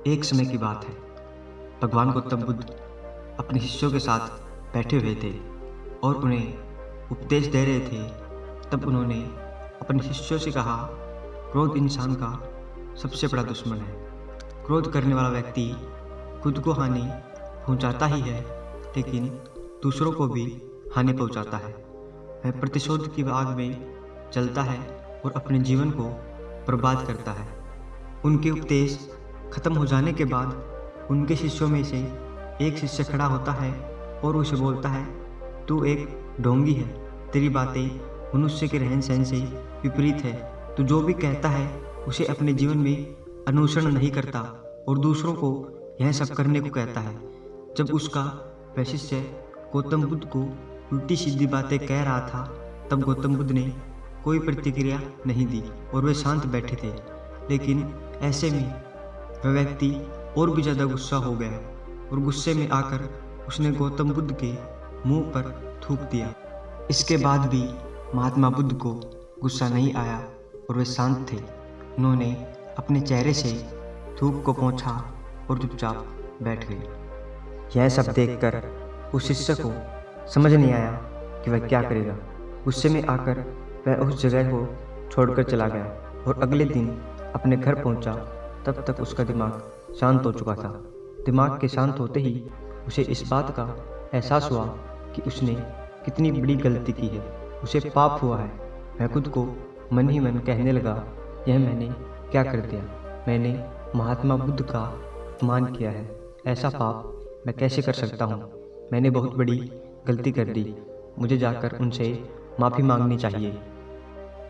एक समय की बात है। भगवान गौतम बुद्ध अपने शिष्यों के साथ बैठे हुए थे और उन्हें उपदेश दे रहे थे। तब उन्होंने अपने शिष्यों से कहा, क्रोध इंसान का सबसे बड़ा दुश्मन है। क्रोध करने वाला व्यक्ति खुद को हानि पहुंचाता ही है, लेकिन दूसरों को भी हानि पहुंचाता है। वह प्रतिशोध की आग में जलता है और अपने जीवन को बर्बाद करता है। उनके उपदेश खत्म हो जाने के बाद उनके शिष्यों में से एक शिष्य खड़ा होता है और उसे बोलता है, तू एक ढोंगी है, तेरी बातें मनुष्य के रहन सहन से विपरीत है। तू जो भी कहता है उसे अपने जीवन में अनुसरण नहीं करता और दूसरों को यह सब करने को कहता है। जब उसका वह शिष्य गौतम बुद्ध को उल्टी सीधी बातें कह रहा था, तब गौतम बुद्ध ने कोई प्रतिक्रिया नहीं दी और वे शांत बैठे थे। लेकिन ऐसे में वह व्यक्ति और भी ज़्यादा गुस्सा हो गया और गुस्से में आकर उसने गौतम बुद्ध के मुंह पर थूक दिया। इसके बाद भी महात्मा बुद्ध को गुस्सा नहीं आया और वे शांत थे। उन्होंने अपने चेहरे से थूक को पोंछा और चुपचाप बैठ गए। यह सब देखकर उस शिष्य को समझ नहीं आया कि वह क्या करेगा। गुस्से में आकर वह उस जगह को छोड़कर चला गया और अगले दिन अपने घर पहुंचा। तब तक उसका दिमाग शांत हो चुका था। दिमाग के शांत होते ही उसे इस बात का एहसास हुआ कि उसने कितनी बड़ी गलती की है, उसे पाप हुआ है। वह खुद को मन ही मन कहने लगा, यह मैंने क्या कर दिया? मैंने महात्मा बुद्ध का अपमान किया है। ऐसा पाप मैं कैसे कर सकता हूँ? मैंने बहुत बड़ी गलती कर दी। मुझे जाकर उनसे माफ़ी मांगनी चाहिए।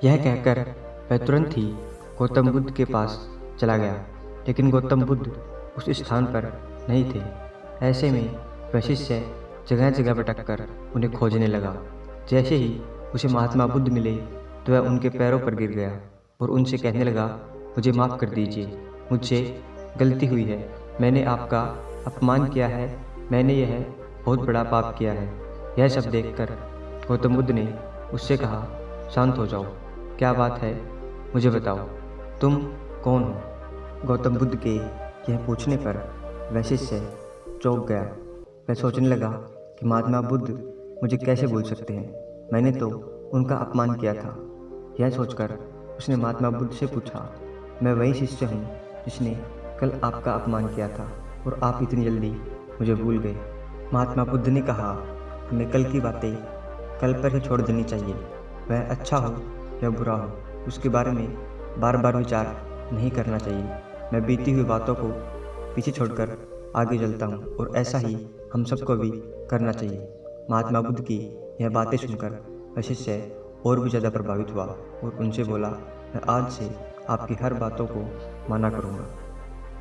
यह कहकर वह तुरंत ही गौतम बुद्ध के पास चला गया, लेकिन गौतम बुद्ध उस स्थान पर नहीं थे। ऐसे में वह शिष्य जगह जगह भटककर उन्हें खोजने लगा। जैसे ही उसे महात्मा बुद्ध मिले तो वह उनके पैरों पर गिर गया और उनसे कहने लगा, मुझे माफ़ कर दीजिए, मुझसे गलती हुई है। मैंने आपका अपमान किया है। मैंने यह बहुत बड़ा पाप किया है। यह सब देखकर गौतम बुद्ध ने उससे कहा, शांत हो जाओ, क्या बात है, मुझे बताओ, तुम कौन हो? गौतम बुद्ध के यह पूछने पर वह शिष्य चौंक गया। वह सोचने लगा कि महात्मा बुद्ध मुझे कैसे भूल सकते हैं? मैंने तो उनका अपमान किया था। यह सोचकर उसने महात्मा बुद्ध से पूछा, मैं वही शिष्य हूँ जिसने कल आपका अपमान किया था और आप इतनी जल्दी मुझे भूल गए। महात्मा बुद्ध ने कहा, हमें कल की बातें कल पर ही छोड़ देनी चाहिए। वह अच्छा हो या बुरा हो, उसके बारे में बार बार विचार नहीं करना चाहिए। मैं बीती हुई बातों को पीछे छोड़कर आगे चलता हूँ और ऐसा ही हम सबको भी करना चाहिए। महात्मा बुद्ध की यह बातें सुनकर वह शिष्य और भी ज़्यादा प्रभावित हुआ और उनसे बोला, मैं आज से आपकी हर बातों को माना करूँगा।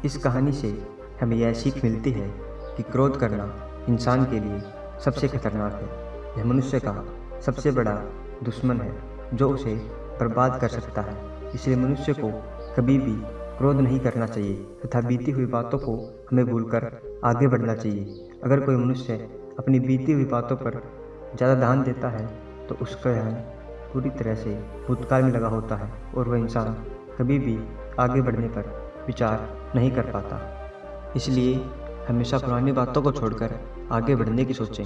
इस कहानी से हमें यह सीख मिलती है कि क्रोध करना इंसान के लिए सबसे खतरनाक है। यह मनुष्य का सबसे बड़ा दुश्मन है जो उसे बर्बाद कर सकता है। इसलिए मनुष्य को कभी भी क्रोध नहीं करना चाहिए तथा बीती हुई बातों को हमें भूलकर आगे बढ़ना चाहिए। अगर कोई मनुष्य अपनी बीती हुई बातों पर ज़्यादा ध्यान देता है तो उसका ध्यान पूरी तरह से भूतकाल में लगा होता है और वह इंसान कभी भी आगे बढ़ने पर विचार नहीं कर पाता। इसलिए हमेशा पुरानी बातों को छोड़कर आगे बढ़ने की सोचें।